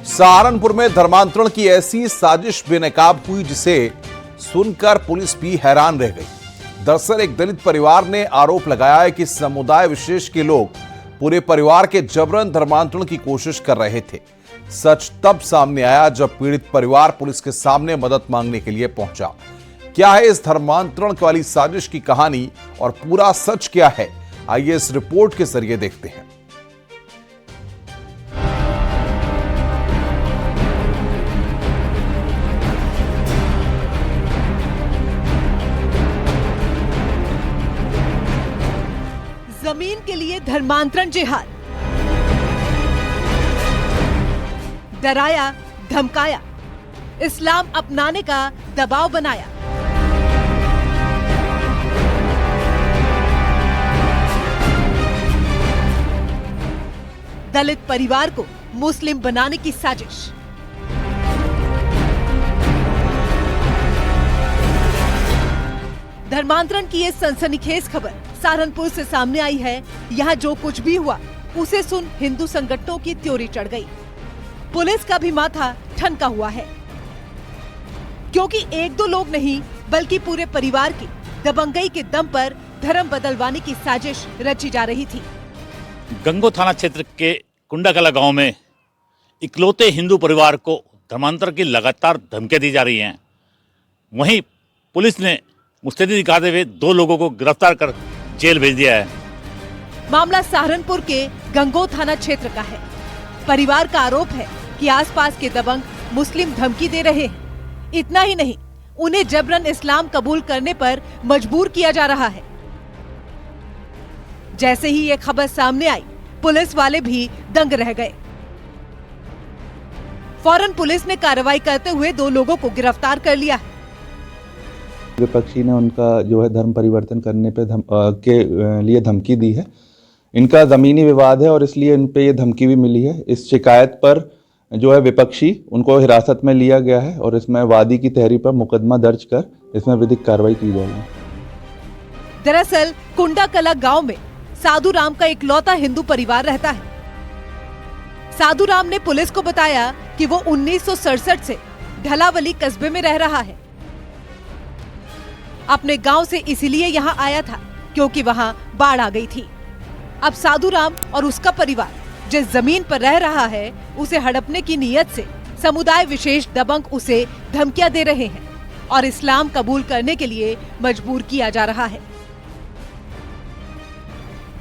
सहारनपुर में धर्मांतरण की ऐसी साजिश बेनकाब हुई जिसे सुनकर पुलिस भी हैरान रह गई। दरअसल एक दलित परिवार ने आरोप लगाया है कि समुदाय विशेष के लोग पूरे परिवार के जबरन धर्मांतरण की कोशिश कर रहे थे। सच तब सामने आया जब पीड़ित परिवार पुलिस के सामने मदद मांगने के लिए पहुंचा। क्या है इस धर्मांतरण वाली साजिश की कहानी और पूरा सच क्या है, आइए इस रिपोर्ट के जरिए देखते हैं। जमीन के लिए धर्मांतरण जिहाद, डराया धमकाया, इस्लाम अपनाने का दबाव बनाया। दलित परिवार को मुस्लिम बनाने की साजिश। धर्मांतरण की ये सनसनीखेज खबर सहारनपुर से सामने आई है। यहाँ जो कुछ भी हुआ उसे सुन हिंदू संगठनों की त्योरी चढ़ गई। पुलिस का भी माथा ठनका हुआ है, क्योंकि एक दो लोग नहीं बल्कि पूरे परिवार की दबंगई के दम पर धर्म बदलवाने की साजिश रची जा रही थी। गंगो थाना क्षेत्र के कुंडाकला गांव में इकलौते हिंदू परिवार को धर्मांतर की लगातार धमकियां दी जा रही हैं। वहीं पुलिस ने मुस्तैदी दिखाते हुए 2 लोगों को गिरफ्तार कर जेल भेज दिया है। मामला सहारनपुर के गंगो थाना क्षेत्र का है। परिवार का आरोप है कि आसपास के दबंग मुस्लिम धमकी दे रहे हैं। इतना ही नहीं, उन्हें जबरन इस्लाम कबूल करने पर मजबूर किया जा रहा है। जैसे ही ये खबर सामने आई, पुलिस वाले भी दंग रह गए। फौरन पुलिस ने कार्रवाई करते हुए 2 लोगों को गिरफ्तार कर लिया है। विपक्षी ने उनका जो है धर्म परिवर्तन करने के लिए धमकी दी है। इनका जमीनी विवाद है और इसलिए इन पे ये धमकी भी मिली है। इस शिकायत पर जो है विपक्षी उनको हिरासत में लिया गया है और इसमें वादी की तहरीर पर मुकदमा दर्ज कर इसमें विधिक कार्रवाई की जाएगी। दरअसल कुंडाकला गांव में साधु राम का इकलौता हिंदू परिवार रहता है। साधु राम ने पुलिस को बताया कि वो 1967 से ढलावली कस्बे में रह रहा है। अपने गांव से इसीलिए यहाँ आया था क्योंकि वहाँ बाढ़ आ गई थी। अब साधु राम और उसका परिवार जिस जमीन पर रह रहा है उसे हड़पने की नीयत से समुदाय विशेष दबंग उसे धमकियां दे रहे हैं और इस्लाम कबूल करने के लिए मजबूर किया जा रहा है।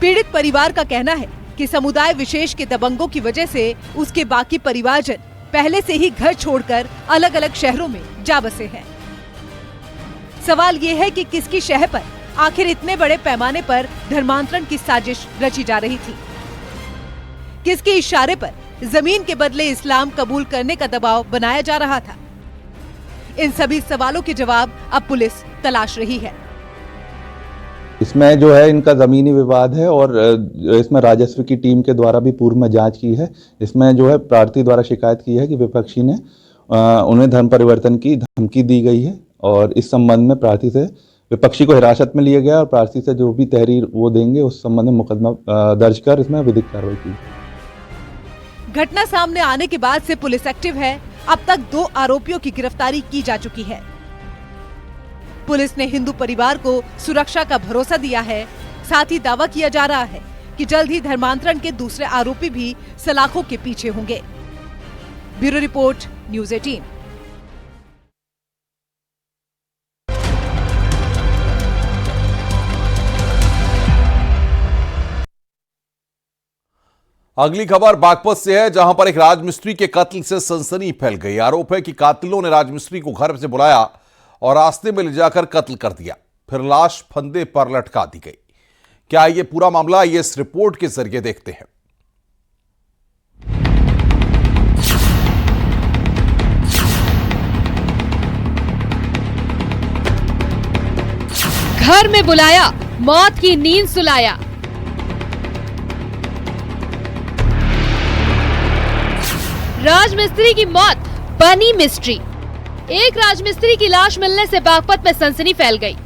पीड़ित परिवार का कहना है कि समुदाय विशेष के दबंगों की वजह से उसके बाकी परिवारजन पहले से ही घर छोड़कर अलग अलग शहरों में जा बसे हैं। सवाल ये है कि किसकी शह पर आखिर इतने बड़े पैमाने पर धर्मांतरण की साजिश रची जा रही थी? किसके इशारे पर जमीन के बदले इस्लाम कबूल करने का दबाव बनाया जा रहा था? इन सभी सवालों के जवाब अब पुलिस तलाश रही है। इसमें जो है इनका जमीनी विवाद है और इसमें राजस्व की टीम के द्वारा भी पूर्व में जांच की है। इसमें जो है प्रार्थी द्वारा शिकायत की है कि विपक्षी ने उन्हें धर्म परिवर्तन की धमकी दी गई है और इस संबंध में प्रार्थी से विपक्षी को हिरासत में लिया गया और प्रार्थी से जो भी तहरीर वो देंगे उस संबंध में मुकदमा दर्ज कर इसमें विधिक कार्रवाई की। घटना सामने आने के बाद से पुलिस एक्टिव है। अब तक 2 आरोपियों की गिरफ्तारी की जा चुकी है। पुलिस ने हिंदू परिवार को सुरक्षा का भरोसा दिया है। साथ ही दावा किया जा रहा है कि जल्द ही धर्मांतरण के दूसरे आरोपी भी सलाखों के पीछे होंगे। Bureau report, news 18। अगली खबर बागपत से है, जहां पर एक राजमिस्त्री के कत्ल से सनसनी फैल गई। आरोप है कि कातिलों ने राजमिस्त्री को घर से बुलाया और रास्ते में ले जाकर कत्ल कर दिया, फिर लाश फंदे पर लटका दी गई। क्या ये पूरा मामला, ये इस रिपोर्ट के जरिए देखते हैं। घर में बुलाया, मौत की नींद सुलाया। राजमिस्त्री की मौत बनी मिस्ट्री। एक राजमिस्त्री की लाश मिलने से बागपत में सनसनी फैल गई।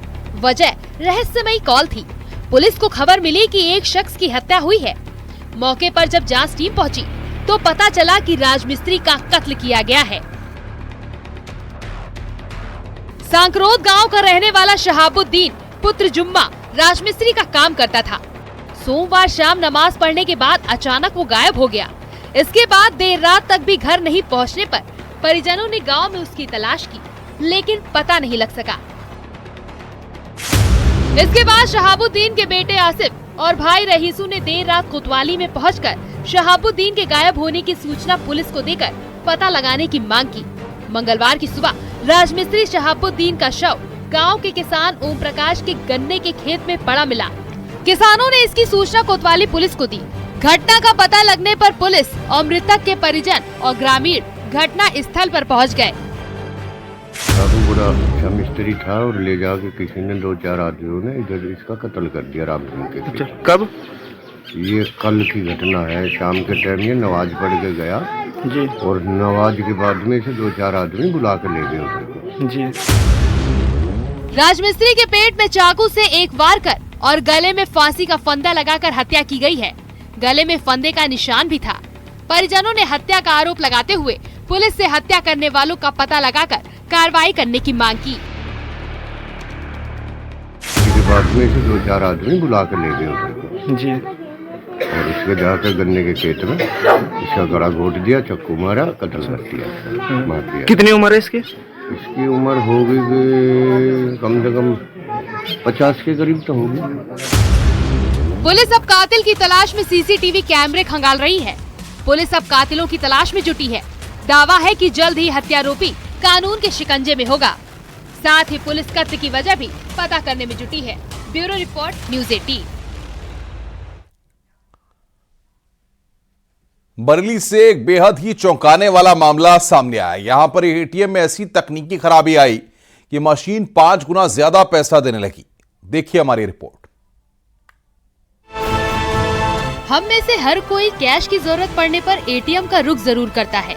वजह रहस्यमयी कॉल थी। पुलिस को खबर मिली कि एक शख्स की हत्या हुई है। मौके पर जब जांच टीम पहुंची तो पता चला कि राजमिस्त्री का कत्ल किया गया है। सांकरोद गांव का रहने वाला शहाबुद्दीन पुत्र जुम्मा राजमिस्त्री का काम करता था। सोमवार शाम नमाज पढ़ने के बाद अचानक वो गायब हो गया। इसके बाद देर रात तक भी घर नहीं पहुंचने पर परिजनों ने गांव में उसकी तलाश की, लेकिन पता नहीं लग सका। इसके बाद शहाबुद्दीन के बेटे आसिफ और भाई रहीसू ने देर रात कोतवाली में पहुंचकर शहाबुद्दीन के गायब होने की सूचना पुलिस को देकर पता लगाने की मांग की। मंगलवार की सुबह राजमिस्त्री शहाबुद्दीन का शव गांव के किसान ओम प्रकाश के गन्ने के खेत में पड़ा मिला। किसानों ने इसकी सूचना कोतवाली पुलिस को दी। घटना का पता लगने पर पुलिस और मृतक के परिजन और ग्रामीण घटना स्थल पर पहुंच गए। काफी बड़ा अच्छा मिस्त्री था और ले जाके किसी ने 2-4 आदमियों ने इधर इसका कत्ल कर दिया राम सिंह के। अच्छा, कब? ये कल की घटना है। शाम के टाइम ये नमाज पढ़ के गया जी, और नमाज के बाद में से 2-4 आदमी बुला के ले गए उसको जी। राजमिस्त्री के पेट में चाकू से एक वार कर और गले में फांसी का फंदा लगाकर हत्या की गई है। गले में फंदे का निशान भी था। परिजनों ने हत्या का आरोप लगाते हुए पुलिस से हत्या करने वालों का पता लगाकर कार्रवाई करने की मांग की। इसके बाद में से 2-4 आदमी बुला के ले गए उसको जी, और उसके जाकर गन्ने के खेत में इसका गला घोट दिया, चक्कू मारा, कत्ल कर दिया, मार दिया। कितनी उम्र है इसकी? इसकी उम्र होगी कम से कम 50 के करीब तो होगी। पुलिस अब कातिल की तलाश में सीसीटीवी कैमरे खंगाल रही है। पुलिस अब कातिलों की तलाश में जुटी है। दावा है कि जल्द ही हत्यारोपी कानून के शिकंजे में होगा। साथ ही पुलिस कत्ल की वजह भी पता करने में जुटी है। Bureau report, news 18। बरेली से एक बेहद ही चौंकाने वाला मामला सामने आया। यहां पर एटीएम में ऐसी तकनीकी खराबी आई कि मशीन 5 गुना ज्यादा पैसा देने लगी। देखिए हमारी रिपोर्ट। हम में से हर कोई कैश की जरूरत पड़ने पर एटीएम का रुख जरूर करता है।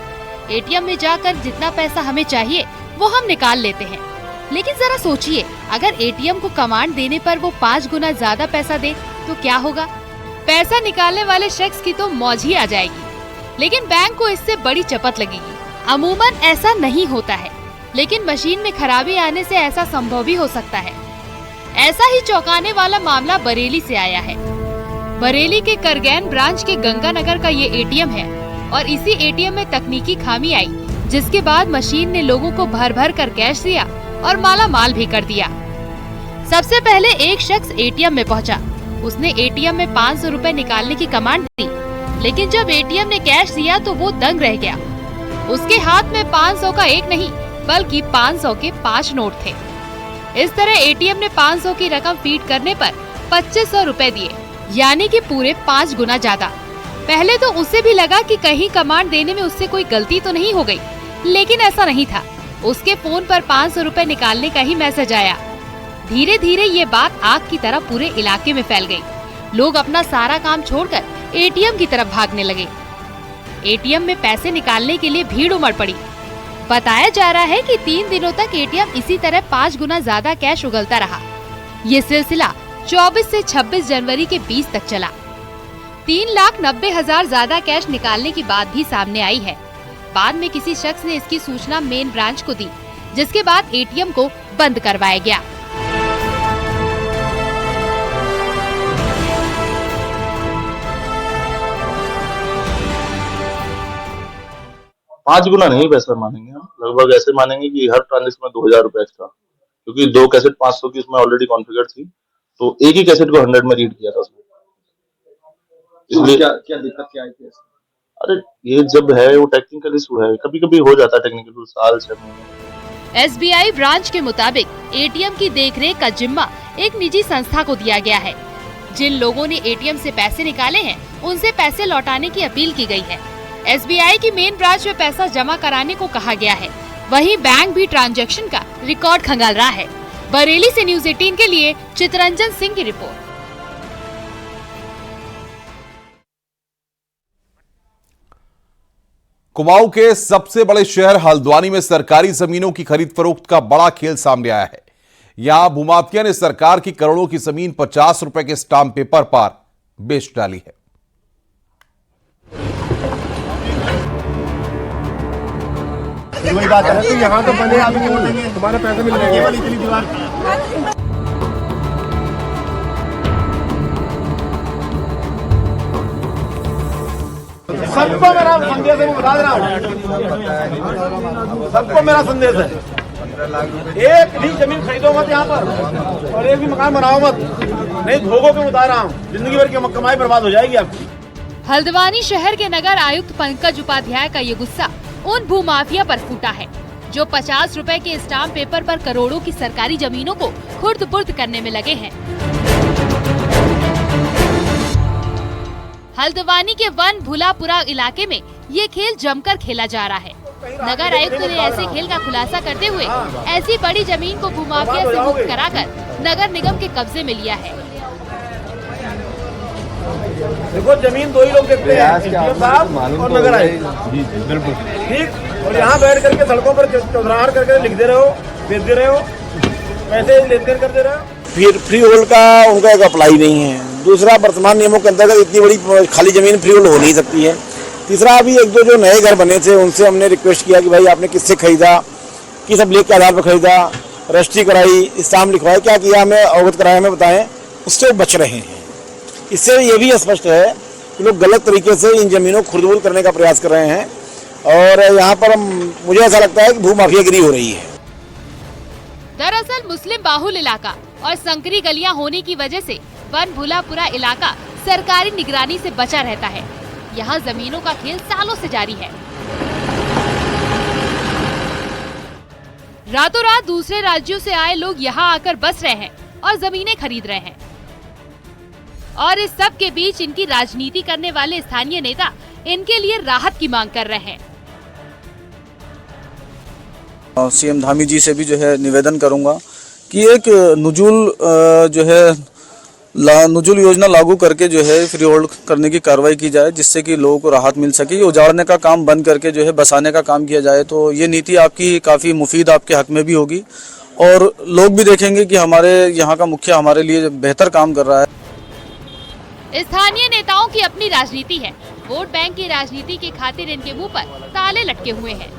एटीएम में जाकर जितना पैसा हमें चाहिए वो हम निकाल लेते हैं। लेकिन जरा सोचिए, अगर एटीएम को कमांड देने पर वो 5 गुना ज्यादा पैसा दे तो क्या होगा? पैसा निकालने वाले शख्स की तो मौज ही आ जाएगी। लेकिन बैंक को इससे बड़ी चपत लगेगी। अमूमन ऐसा नहीं होता है, लेकिन मशीन में खराबी आने से ऐसा संभव भी हो सकता है। ऐसा ही चौंकाने वाला मामला बरेली से आया है। बरेली के करगैन ब्रांच के गंगानगर का ये एटीएम है और इसी एटीएम में तकनीकी खामी आई, जिसके बाद मशीन ने लोगों को भर भर कर कैश दिया और माला माल भी कर दिया। सबसे पहले एक शख्स एटीएम में पहुंचा। उसने एटीएम में 500 रुपए निकालने की कमांड दी, लेकिन जब एटीएम ने कैश दिया तो वो दंग रह गया। उसके हाथ में 500 का एक नहीं बल्कि 500 के 5 नोट थे। इस तरह एटीएम ने 500 की रकम फीड करने पर 2500 रुपए दिए, यानी कि पूरे 5 गुना ज्यादा। पहले तो उसे भी लगा कि कहीं कमांड देने में उससे कोई गलती तो नहीं हो गई, लेकिन ऐसा नहीं था। उसके फोन पर 500 रुपए निकालने का ही मैसेज आया। धीरे धीरे ये बात आग की तरह पूरे इलाके में फैल गई। लोग अपना सारा काम छोड़कर एटीएम की तरफ भागने लगे। एटीएम में पैसे निकालने के लिए भीड़ उमड़ पड़ी। बताया जा रहा है कि 3 दिनों तक एटीएम इसी तरह 5 गुना ज्यादा कैश उगलता रहा। ये सिलसिला 24 से 26 जनवरी के 20 तक चला। 3,90,000 ज्यादा कैश निकालने की बात भी सामने आई है। बाद में किसी शख्स ने इसकी सूचना मेन ब्रांच को दी, जिसके बाद एटीएम को बंद करवाया गया। पाँच गुना नहीं पैसा मानेंगे हम, लगभग ऐसे मानेंगे कि हर ट्रांजेक्शन में 2,000 रुपए एक्स्ट्रा, क्योंकि 2 कैसेट 500 की उसमें ऑलरेडी कॉन्फ़िगर थी, तो एक ही कैसेट को 100 में रीड किया था उसमें। इसलिए क्या दिक्कत क्या आई थी? अरे ये जब है वो टेक्निकल इशू है, कभी कभी हो जाता है टेक्निकल इशू, साल 6 महीने। एसबीआई ब्रांच के मुताबिक एटीएम की देखरेख का जिम्मा एक निजी संस्था को दिया गया है। जिन लोगों ने एटीएम से पैसे निकाले हैं, उनसे पैसे लौटाने की अपील की गई है। एसबीआई की मेन ब्रांच में पैसा जमा कराने को कहा गया है। वहीं बैंक भी ट्रांजैक्शन का रिकॉर्ड खंगाल रहा है। बरेली से न्यूज़ 18 के लिए चितरंजन सिंह की रिपोर्ट। कुमाऊं के सबसे बड़े शहर हल्द्वानी में सरकारी जमीनों की खरीद फरोख्त का बड़ा खेल सामने आया है। यहां भूमाफिया ने सरकार की करोड़ों की जमीन 50 रुपए के स्टाम्प पेपर पर बेच डाली है। वही बात है, तो यहाँ तो बने आदमी बोलेंगे तुम्हारे पैसे मिल रहे हैं, इतनी दीवार सबको मेरा संदेश है, मैं बता रहा हूँ, सबको मेरा संदेश है, एक भी जमीन खरीदो मत यहाँ पर और एक भी मकान बनाओ मत, नहीं भोगो के बता रहा हूँ, जिंदगी भर की कमाई बर्बाद हो जाएगी आपकी। हल्द्वानी शहर के नगर आयुक्त पंकज उपाध्याय का ये गुस्सा उन भूमाफिया पर फूटा है जो 50 रुपए के स्टाम्प पेपर पर करोड़ों की सरकारी जमीनों को खुर्द-बुर्द करने में लगे हैं। हल्द्वानी के वन भुलापुरा इलाके में ये खेल जमकर खेला जा रहा है। नगर आयुक्त ने ऐसे खेल का खुलासा करते हुए ऐसी बड़ी जमीन को भूमाफिया से मुक्त कराकर नगर निगम के कब्जे में लिया है। देखो जमीन दो ही लोग देखते हैं, साहब और नगर आयुक्त। जी बिल्कुल ठीक, और यहाँ बैठ करके सड़कों पर चौधराहट करके लिख दे रहे हो, बेच दे रहे हो, पैसे लेन देन कर दे रहे हो। फ्री होल्ड का उनका एक अप्लाई नहीं है। दूसरा, वर्तमान नियमों के अंतर्गत इतनी बड़ी खाली जमीन फ्री होल्ड हो नहीं सकती है। तीसरा, अभी एक दो जो नए घर बने थे उनसे हमने रिक्वेस्ट किया कि भाई आपने किससे खरीदा, किस अभिलेख के आधार पर खरीदा, रजिस्ट्री कराई, स्टाम्प लिखवाया, क्या किया, हमें अवगत कराया, हमें बताएं, उससे बच रहे हैं। इससे ये भी स्पष्ट है कि लोग गलत तरीके से इन जमीनों को खुर्द-बुर्द करने का प्रयास कर रहे हैं और यहाँ पर मुझे ऐसा लगता है कि भूमाफियागिरी हो रही है। दरअसल मुस्लिम बाहुल इलाका और संकरी गलियां होने की वजह से वन भुलापुरा इलाका सरकारी निगरानी से बचा रहता है। यहाँ जमीनों का खेल सालों से जारी है। रातों रात दूसरे राज्यों से आए लोग यहाँ आकर बस रहे हैं और जमीनें खरीद रहे हैं। और इस सब के बीच इनकी राजनीति करने वाले स्थानीय नेता इनके लिए राहत की मांग कर रहे हैं। सीएम धामी जी से भी जो है निवेदन करूंगा कि एक नुजुल जो है नुजुल योजना लागू करके जो है फ्री होल्ड करने की कार्रवाई की जाए, जिससे कि लोगों को राहत मिल सके। उजाड़ने का काम बंद करके जो है बसाने का काम किया जाए तो ये नीति आपकी काफ़ी मुफीद आपके हक में भी होगी और लोग भी देखेंगे कि हमारे यहाँ का मुखिया हमारे लिए बेहतर काम कर रहा है। स्थानीय नेताओं की अपनी राजनीति है। वोट बैंक की राजनीति की खातिर इनके मुंह पर ताले लटके हुए हैं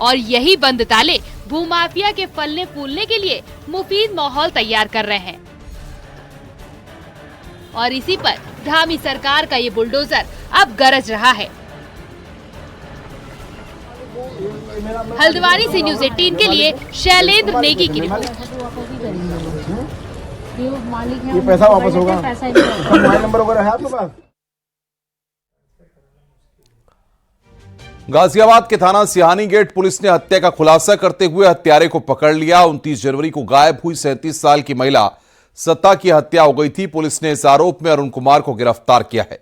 और यही बंद ताले भूमाफिया के फलने फूलने के लिए मुफीद माहौल तैयार कर रहे हैं। और इसी पर धामी सरकार का ये बुलडोजर अब गरज रहा है। हल्द्वानी से न्यूज़ 18 के लिए शैलेंद्र नेगी की रिपोर्ट। ये पैसा वापस होगा, मोबाइल नंबर वगैरह है आपके पास? गाजियाबाद के थाना सिहानी गेट पुलिस ने हत्या का खुलासा करते हुए हत्यारे को पकड़ लिया। 29 जनवरी को गायब हुई 37 साल की महिला सत्ता की हत्या हो गई थी। पुलिस ने इस आरोप में अरुण कुमार को गिरफ्तार किया है।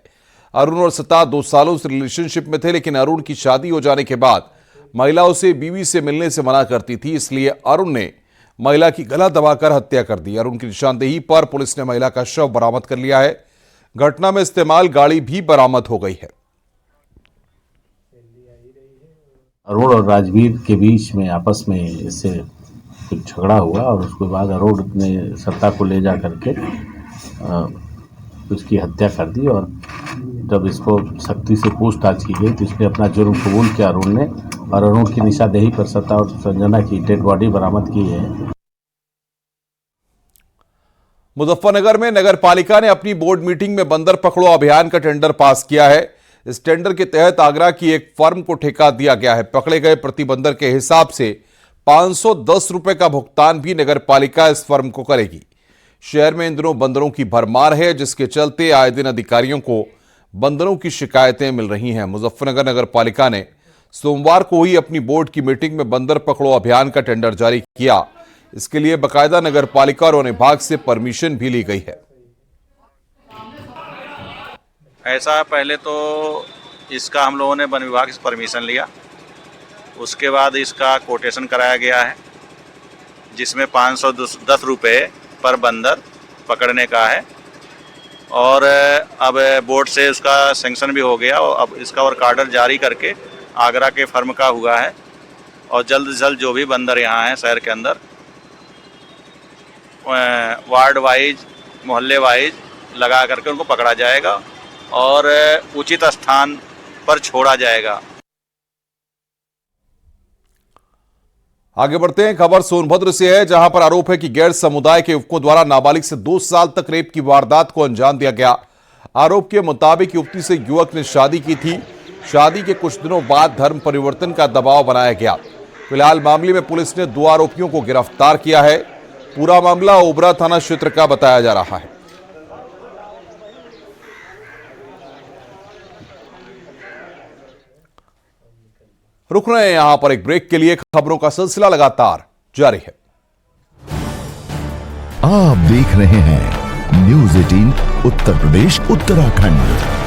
अरुण और सत्ता 2 सालों से रिलेशनशिप में थे, लेकिन अरुण की शादी हो जाने के बाद महिला उसे बीवी से मिलने से मना करती थी, इसलिए अरुण ने महिला की गला दबाकर हत्या कर दी। अरुण की निशानदेही पर पुलिस ने महिला का शव बरामद कर लिया है। घटना में इस्तेमाल गाड़ी भी बरामद हो गई है। अरुण और राजवीर के बीच में आपस में इससे कुछ झगड़ा हुआ और उसके बाद अरुण ने सत्ता को ले जा करके उसकी हत्या कर दी और जब इसको सख्ती से पूछताछ की गई तो इसने अपना जुर्म कबूल किया अरुण ने, और अरुण की निशानदेही पर सत्ता और संजना की डेड बॉडी बरामद की है। मुजफ्फरनगर में नगर पालिका ने अपनी बोर्ड मीटिंग में बंदर पकड़ो अभियान का टेंडर पास किया है। इस टेंडर के तहत आगरा की एक फर्म को ठेका दिया गया है। पकड़े गए प्रति बंदर के हिसाब से 510 रुपए का भुगतान भी नगर पालिका इस फर्म को करेगी। शहर में इन दिनों बंदरों की भरमार है, जिसके चलते आए दिन अधिकारियों को बंदरों की शिकायतें मिल रही हैं। मुजफ्फरनगर नगर पालिका ने सोमवार को ही अपनी बोर्ड की मीटिंग में बंदर पकड़ो अभियान का टेंडर जारी किया। इसके लिए बाकायदा नगर पालिका और वन विभाग से परमिशन भी ली गई है। ऐसा पहले तो इसका हम लोगों ने वन विभाग से परमिशन लिया, उसके बाद इसका कोटेशन कराया गया है, जिसमें 510 रुपये पर बंदर पकड़ने का है और अब बोर्ड से उसका सैंक्शन भी हो गया और अब इसका वर्क आर्डर जारी करके आगरा के फर्म का हुआ है और जल्द से जल्द जो भी बंदर यहाँ हैं शहर के अंदर वार्ड वाइज मोहल्ले वाइज लगा करके उनको पकड़ा जाएगा और उचित स्थान पर छोड़ा जाएगा। आगे बढ़ते हैं। खबर सोनभद्र से है, जहां पर आरोप है कि गैर समुदाय के युवकों द्वारा नाबालिग से 2 साल तक रेप की वारदात को अंजाम दिया गया। आरोप के मुताबिक युवती से युवक ने शादी की थी। शादी के कुछ दिनों बाद धर्म परिवर्तन का दबाव बनाया गया। फिलहाल मामले में पुलिस ने 2 आरोपियों को गिरफ्तार किया है। पूरा मामला ओबरा थाना क्षेत्र का बताया जा रहा है। रुक रहे हैं यहां पर एक ब्रेक के लिए। खबरों का सिलसिला लगातार जारी है। आप देख रहे हैं न्यूज़ 18 उत्तर प्रदेश उत्तराखंड।